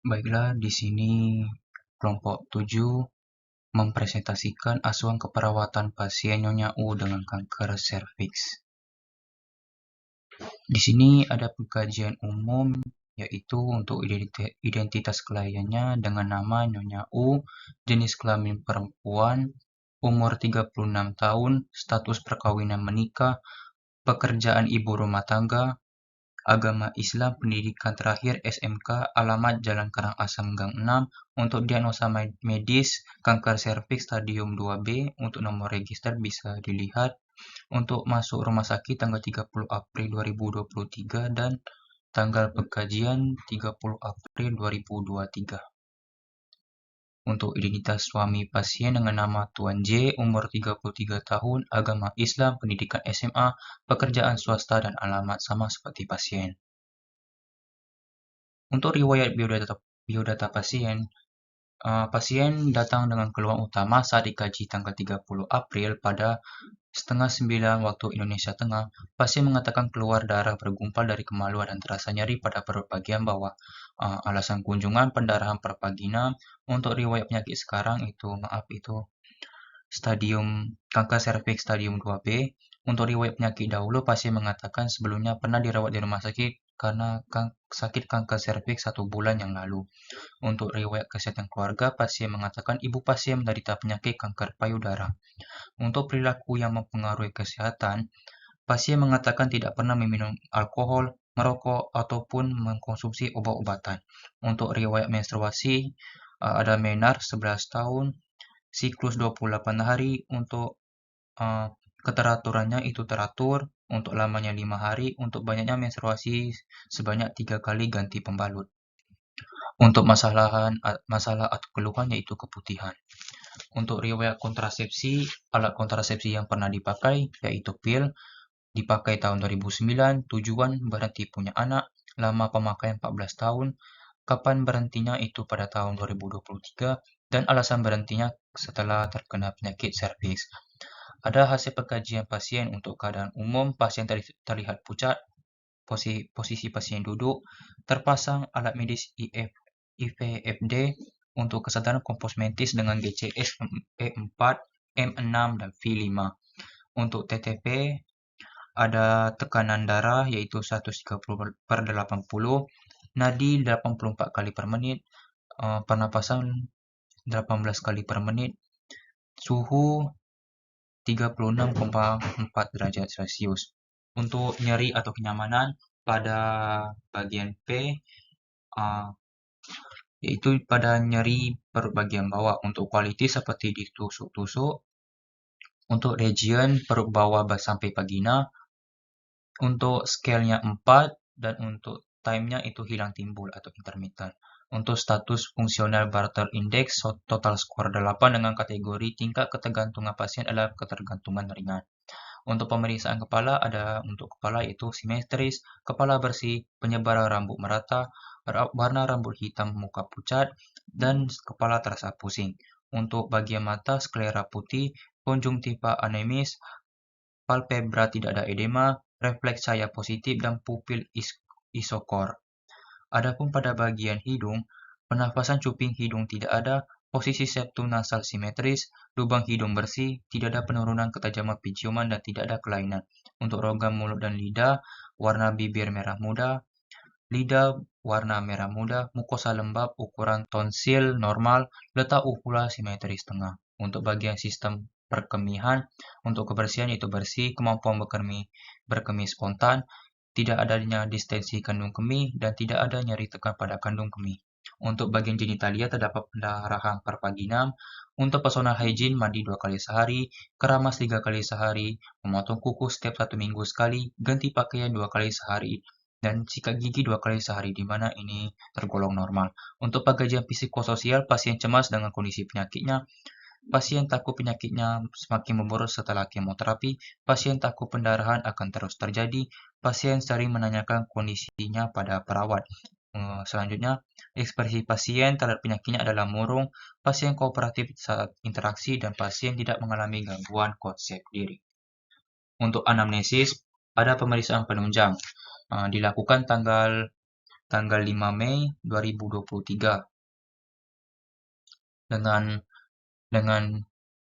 Baiklah, di sini kelompok 7 mempresentasikan asuhan keperawatan pasien Nyonya U dengan kanker serviks. Di sini ada pengkajian umum, yaitu untuk identitas kliennya dengan nama Nyonya U, jenis kelamin perempuan, umur 36 tahun, status perkawinan menikah, pekerjaan ibu rumah tangga, agama Islam, pendidikan terakhir SMK, alamat Jalan Karangasem Gang 6, untuk diagnosa medis kanker serviks stadium 2B, untuk nomor register bisa dilihat, untuk masuk rumah sakit tanggal 30 April 2023 dan tanggal pengkajian 30 April 2023. Untuk identitas suami pasien dengan nama Tuan J, umur 33 tahun, agama Islam, pendidikan SMA, pekerjaan swasta, dan alamat sama seperti pasien. Untuk riwayat biodata pasien, pasien datang dengan keluhan utama saat dikaji tanggal 30 April pada setengah 9 waktu Indonesia Tengah. Pasien mengatakan keluar darah bergumpal dari kemaluan dan terasa nyeri pada perut bagian bawah. Alasan kunjungan pendarahan pervagina. Untuk riwayat penyakit sekarang itu stadium kanker serviks stadium 2B. Untuk riwayat penyakit dahulu, pasien mengatakan sebelumnya pernah dirawat di rumah sakit karena sakit kanker serviks 1 bulan yang lalu. Untuk riwayat kesehatan keluarga, pasien mengatakan ibu pasien menderita penyakit kanker payudara. Untuk perilaku yang mempengaruhi kesehatan, pasien mengatakan tidak pernah meminum alkohol, merokok, ataupun mengkonsumsi obat-obatan. Untuk riwayat menstruasi, ada menar 11 tahun, siklus 28 hari. Untuk keteraturannya itu teratur, untuk lamanya 5 hari, untuk banyaknya menstruasi sebanyak 3 kali ganti pembalut. Untuk masalah atau keluhan yaitu keputihan. Untuk riwayat kontrasepsi, alat kontrasepsi yang pernah dipakai yaitu pil, dipakai tahun 2009, tujuan berhenti punya anak, lama pemakaian 14 tahun, kapan berhentinya itu pada tahun 2023, dan alasan berhentinya setelah terkena penyakit serviks. Ada hasil pengkajian pasien. Untuk keadaan umum, pasien terlihat pucat, posisi pasien duduk, terpasang alat medis IVFD untuk kesadaran komposmentis dengan GCS E4, M6, dan V5. Untuk TTP, ada tekanan darah yaitu 130/80, nadi 84 kali per menit, pernapasan 18 kali per menit, suhu 36,4 derajat Celcius. Untuk nyeri atau kenyamanan pada bagian P, yaitu pada nyeri perut bagian bawah. Untuk kualitas seperti ditusuk-tusuk. Untuk region perut bawah sampai vagina. Untuk scale-nya 4, dan untuk time-nya itu hilang timbul atau intermittent. Untuk status fungsional Bartter Index, total skor 8 dengan kategori tingkat ketergantungan pasien adalah ketergantungan ringan. Untuk pemeriksaan kepala, ada untuk kepala yaitu simetris, kepala bersih, penyebaran rambut merata, warna rambut hitam, muka pucat, dan kepala terasa pusing. Untuk bagian mata, sklera putih, konjungtiva anemis, palpebra tidak ada edema, refleks cahaya positif, dan pupil isokor. Adapun pada bagian hidung, pernafasan cuping hidung tidak ada, posisi septum nasal simetris, lubang hidung bersih, tidak ada penurunan ketajaman penciuman, dan tidak ada kelainan. Untuk rongga mulut dan lidah, warna bibir merah muda, lidah warna merah muda, mukosa lembab, ukuran tonsil normal, letak uvula simetris tengah. Untuk bagian sistem perkemihan, untuk kebersihan itu bersih, kemampuan berkemih spontan, tidak adanya distensi kandung kemih, dan tidak ada nyeri tekan pada kandung kemih. Untuk bagian genitalia terdapat pendarahan pervaginam. Untuk personal hygiene, mandi 2 kali sehari, keramas 3 kali sehari, memotong kuku setiap 1 minggu sekali, ganti pakaian 2 kali sehari, dan sikat gigi 2 kali sehari, di mana ini tergolong normal. Untuk pengkajian psikososial, pasien cemas dengan kondisi penyakitnya. Pasien takut penyakitnya semakin memburuk setelah kemoterapi. Pasien takut pendarahan akan terus terjadi. Pasien sering menanyakan kondisinya pada perawat. Selanjutnya, ekspresi pasien terhadap penyakitnya adalah murung. Pasien kooperatif saat interaksi, dan pasien tidak mengalami gangguan konsep diri. Untuk anamnesis, ada pemeriksaan penunjang. Dilakukan tanggal tanggal 5 Mei 2023 dengan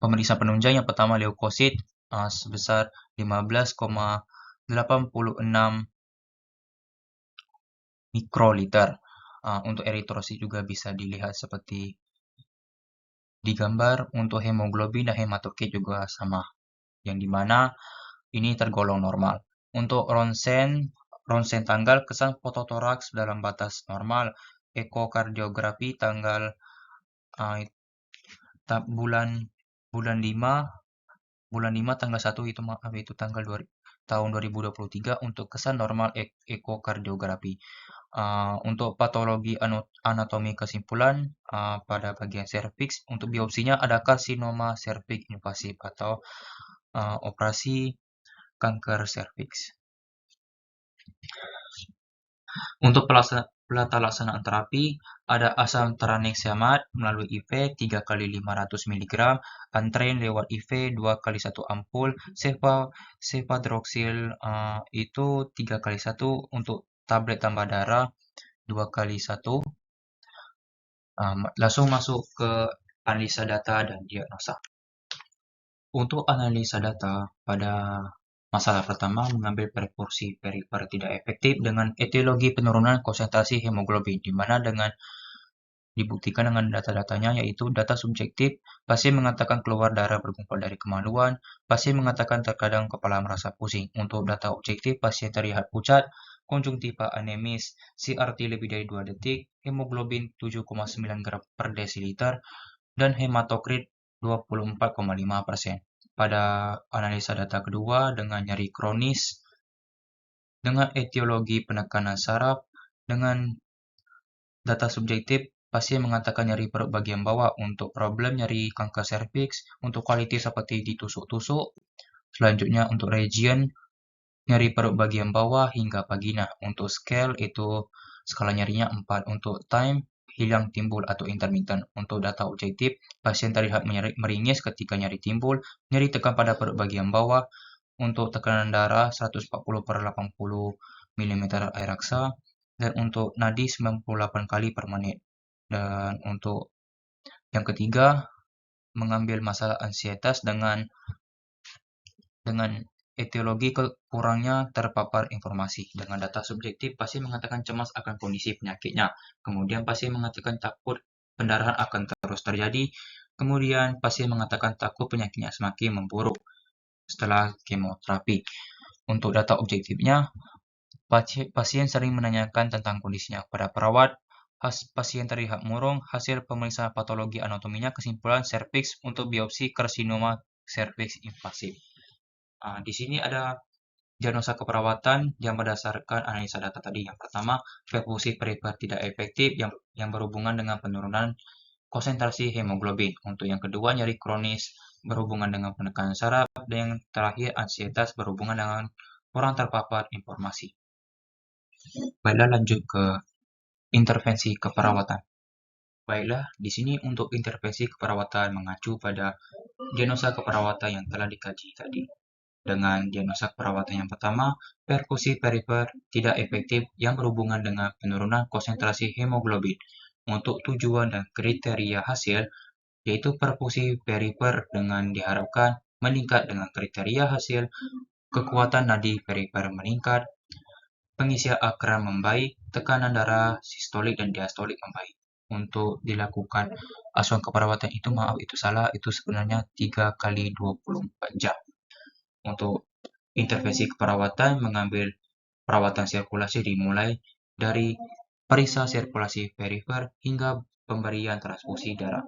pemeriksaan penunjang yang pertama leukosit sebesar 15,86 mikroliter. Untuk eritrosit juga bisa dilihat seperti di gambar. Untuk hemoglobin dan hematokrit juga sama, yang dimana ini tergolong normal. Untuk ronsen tanggal kesan fototoraks dalam batas normal. Ekokardiografi tanggal bulan 5 tanggal 1 itu tanggal tahun 2023 untuk kesan normal ekokardiografi. Untuk patologi anatomi kesimpulan pada bagian serviks, untuk biopsinya ada karsinoma serviks invasif atau operasi kanker serviks. Untuk pelaksanaan terapi, ada asam tranexamat melalui IV 3 kali 500 mg, antren lewat IV 2 kali 1 ampul, cefadroxil itu 3 kali 1 untuk tablet tambah darah 2 kali 1. Langsung masuk ke analisa data dan diagnosa. Untuk analisa data, pada masalah pertama mengambil proporsi perifer tidak efektif dengan etiologi penurunan konsentrasi hemoglobin, di mana dengan dibuktikan dengan data-datanya, yaitu data subjektif, pasien mengatakan keluar darah bergumpal dari kemaluan, pasien mengatakan terkadang kepala merasa pusing. Untuk data objektif, pasien terlihat pucat, konjungtiva anemis, CRT lebih dari 2 detik, hemoglobin 7,9 gram per desiliter, dan hematokrit 24,5%. Pada analisa data kedua dengan nyeri kronis, dengan etiologi penekanan saraf, dengan data subjektif, pasien mengatakan nyeri perut bagian bawah. Untuk problem nyeri kanker serviks, untuk kualitas seperti ditusuk-tusuk. Selanjutnya untuk region, nyeri perut bagian bawah hingga vagina. Untuk scale itu skala nyerinya 4. Untuk time, hilang timbul atau intermittent. Untuk data objektif, pasien terlihat meringis ketika nyeri timbul, nyeri tekan pada perut bagian bawah. Untuk tekanan darah 140/80 mm air raksa, dan untuk nadi 98 kali per menit. Dan untuk yang ketiga, mengambil masalah ansietas dengan etiologi kurangnya terpapar informasi. Dengan data subjektif, pasien mengatakan cemas akan kondisi penyakitnya. Kemudian pasien mengatakan takut pendarahan akan terus terjadi. Kemudian pasien mengatakan takut penyakitnya semakin memburuk setelah kemoterapi. Untuk data objektifnya, pasien sering menanyakan tentang kondisinya kepada perawat. Pasien terlihat murung. Hasil pemeriksaan patologi anatominya kesimpulan serviks untuk biopsi karsinoma serviks invasif. Di sini ada diagnosa keperawatan yang berdasarkan analisa data tadi. Yang pertama, perfusi perifer tidak efektif yang berhubungan dengan penurunan konsentrasi hemoglobin. Untuk yang kedua, nyeri kronis berhubungan dengan penekanan saraf. Dan yang terakhir, ansietas berhubungan dengan kurang terpapar informasi. Baiklah, lanjut ke intervensi keperawatan. Baiklah, di sini untuk intervensi keperawatan mengacu pada diagnosa keperawatan yang telah dikaji tadi. Dengan diagnosa keperawatan yang pertama, perfusi perifer tidak efektif yang berhubungan dengan penurunan konsentrasi hemoglobin. Untuk tujuan dan kriteria hasil, yaitu perfusi perifer dengan diharapkan meningkat dengan kriteria hasil, kekuatan nadi perifer meningkat, pengisian akram membaik, tekanan darah sistolik dan diastolik membaik. Untuk dilakukan asuhan keperawatan itu, itu salah, itu sebenarnya 3 kali 24 jam. Untuk intervensi keperawatan mengambil perawatan sirkulasi dimulai dari periksa sirkulasi perifer hingga pemberian transfusi darah.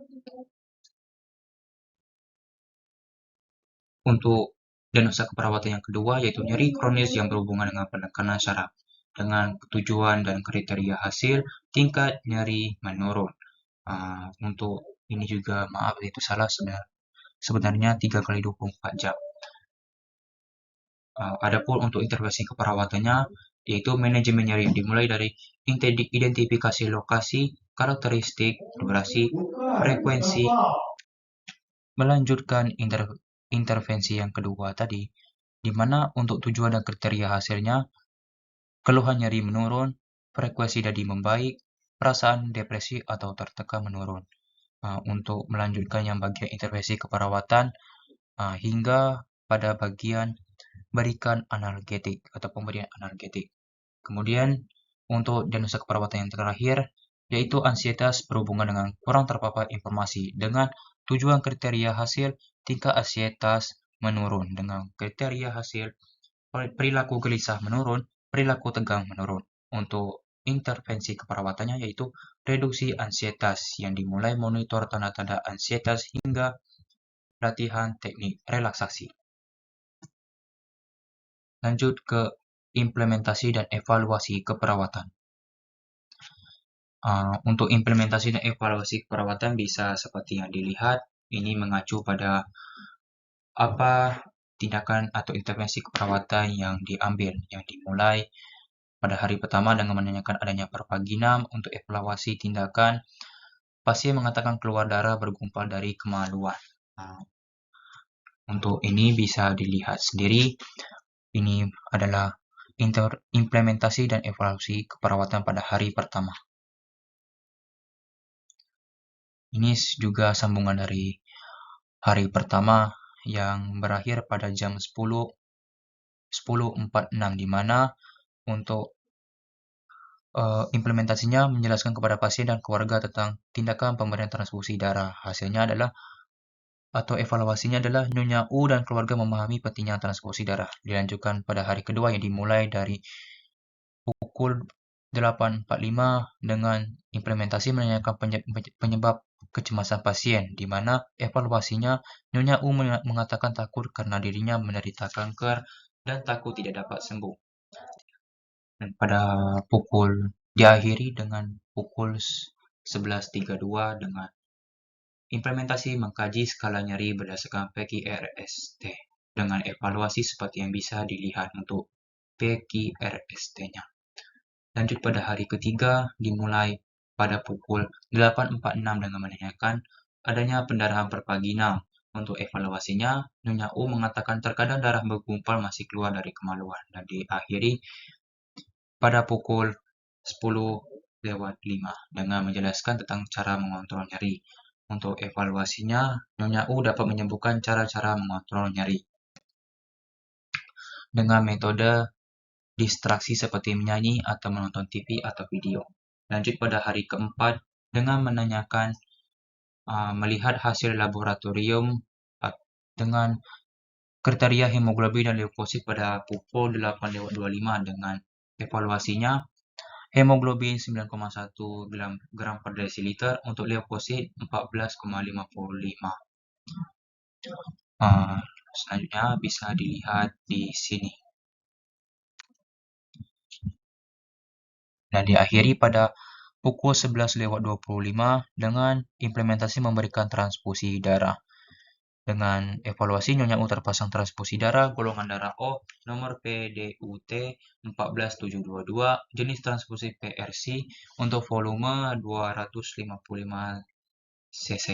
Untuk diagnosa keperawatan yang kedua, yaitu nyeri kronis yang berhubungan dengan penekanan saraf. Dengan tujuan dan kriteria hasil, tingkat nyeri menurun. Untuk ini juga itu salah, sebenarnya 3 kali 24 jam. Adapun untuk intervensi keperawatannya, yaitu manajemen nyeri yang dimulai dari identifikasi lokasi, karakteristik, durasi, frekuensi, melanjutkan intervensi yang kedua tadi, di mana untuk tujuan dan kriteria hasilnya, keluhan nyeri menurun, frekuensi nadi membaik, perasaan depresi atau tertekan menurun. Untuk melanjutkan yang bagian intervensi keperawatan, hingga pada bagian berikan analgetik atau pemberian analgetik. Kemudian untuk diagnosa keperawatan yang terakhir, yaitu ansietas berhubungan dengan kurang terpapar informasi dengan tujuan kriteria hasil tingkat ansietas menurun dengan kriteria hasil perilaku gelisah menurun, perilaku tegang menurun. Untuk intervensi keperawatannya yaitu reduksi ansietas yang dimulai monitor tanda-tanda ansietas hingga latihan teknik relaksasi. Lanjut ke implementasi dan evaluasi keperawatan. Untuk implementasi dan evaluasi keperawatan bisa seperti yang dilihat, ini mengacu pada apa tindakan atau intervensi keperawatan yang diambil, yang dimulai pada hari pertama dengan menanyakan adanya perpaginam untuk evaluasi tindakan. Pasien mengatakan keluar darah bergumpal dari kemaluan. Untuk ini bisa dilihat sendiri, ini adalah implementasi dan evaluasi keperawatan pada hari pertama. Ini juga sambungan dari hari pertama yang berakhir pada jam 10.46 di mana untuk implementasinya menjelaskan kepada pasien dan keluarga tentang tindakan pemberian transfusi darah. Hasilnya adalah atau evaluasinya adalah Nyonya U dan keluarga memahami pentingnya transfusi darah. Dilanjutkan pada hari kedua yang dimulai dari pukul 8.45 dengan implementasi menanyakan penyebab kecemasan pasien, di mana evaluasinya Nyonya U mengatakan takut karena dirinya menderita kanker dan takut tidak dapat sembuh. Dan pada diakhiri dengan pukul 11.32 dengan implementasi mengkaji skala nyeri berdasarkan PQRST dengan evaluasi seperti yang bisa dilihat untuk PQRST-nya. Lanjut pada hari ketiga dimulai pada pukul 8.46 dengan menanyakan adanya pendarahan pervaginal. Untuk evaluasinya, Nyonya U mengatakan terkadang darah bergumpal masih keluar dari kemaluan dan diakhiri pada pukul 10.05 dengan menjelaskan tentang cara mengontrol nyeri. Untuk evaluasinya, Nyonya U dapat menyembuhkan cara-cara mengontrol nyeri dengan metode distraksi seperti menyanyi atau menonton TV atau video. Lanjut pada hari keempat dengan menanyakan melihat hasil laboratorium dengan kriteria hemoglobin dan leukosit pada pukul 8.25 dengan evaluasinya hemoglobin 9,1 gram per desiliter untuk leukosit 14,55. Selanjutnya bisa dilihat di sini. Dan diakhiri pada pukul 11.25 dengan implementasi memberikan transfusi darah. Dengan evaluasi Nyonya U terpasang transfusi darah golongan darah O nomor PDUT 14722 jenis transfusi PRC untuk volume 255 cc.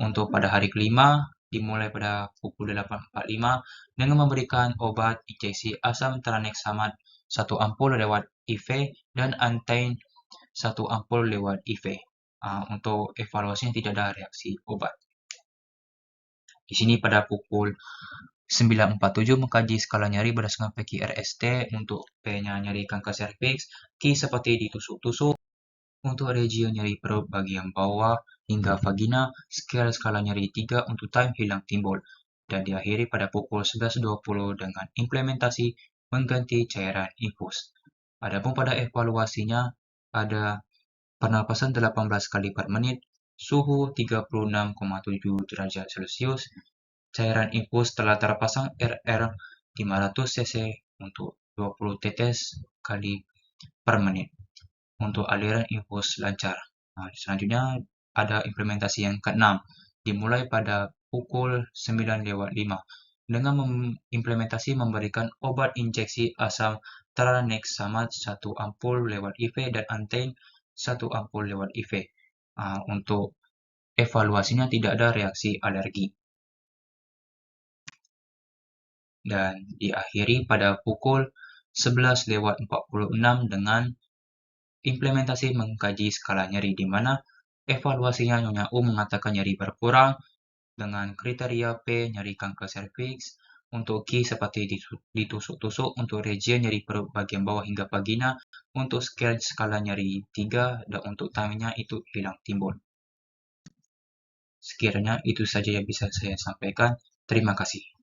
Untuk pada hari kelima dimulai pada pukul 8.45 dengan memberikan obat injeksi asam tranexamat 1 ampul lewat IV dan antain 1 ampul lewat IV. Untuk evaluasinya tidak ada reaksi obat. Di sini pada pukul 9.47 mengkaji skala nyeri berdasarkan PQRST untuk P-nya nyeri kanker serviks, Q seperti ditusuk-tusuk, untuk region nyeri perut bagian bawah hingga vagina, scale skala nyeri 3 untuk time hilang timbul, dan diakhiri pada pukul 11.20 dengan implementasi mengganti cairan infus. Adapun pada evaluasinya ada pernapasan 18 kali per menit, suhu 36,7 derajat Celcius, cairan infus telah terpasang RR 500 cc untuk 20 tetes kali per menit. Untuk aliran infus lancar. Selanjutnya ada implementasi yang ke-6, dimulai pada pukul 9.05 dengan implementasi memberikan obat injeksi asam tranexamat 1 ampul lewat IV dan antain 1 ampul lewat IV. Untuk evaluasinya tidak ada reaksi alergi. Dan diakhiri pada pukul 11.46 dengan implementasi mengkaji skala nyeri di mana evaluasinya Nyonya U mengatakan nyeri berkurang dengan kriteria P nyeri kanker serviks, untuk Q seperti ditusuk-tusuk, untuk region nyeri perut bagian bawah hingga vagina, untuk skala nyeri 3, dan untuk time-nya itu hilang timbul. Sekiranya itu saja yang bisa saya sampaikan. Terima kasih.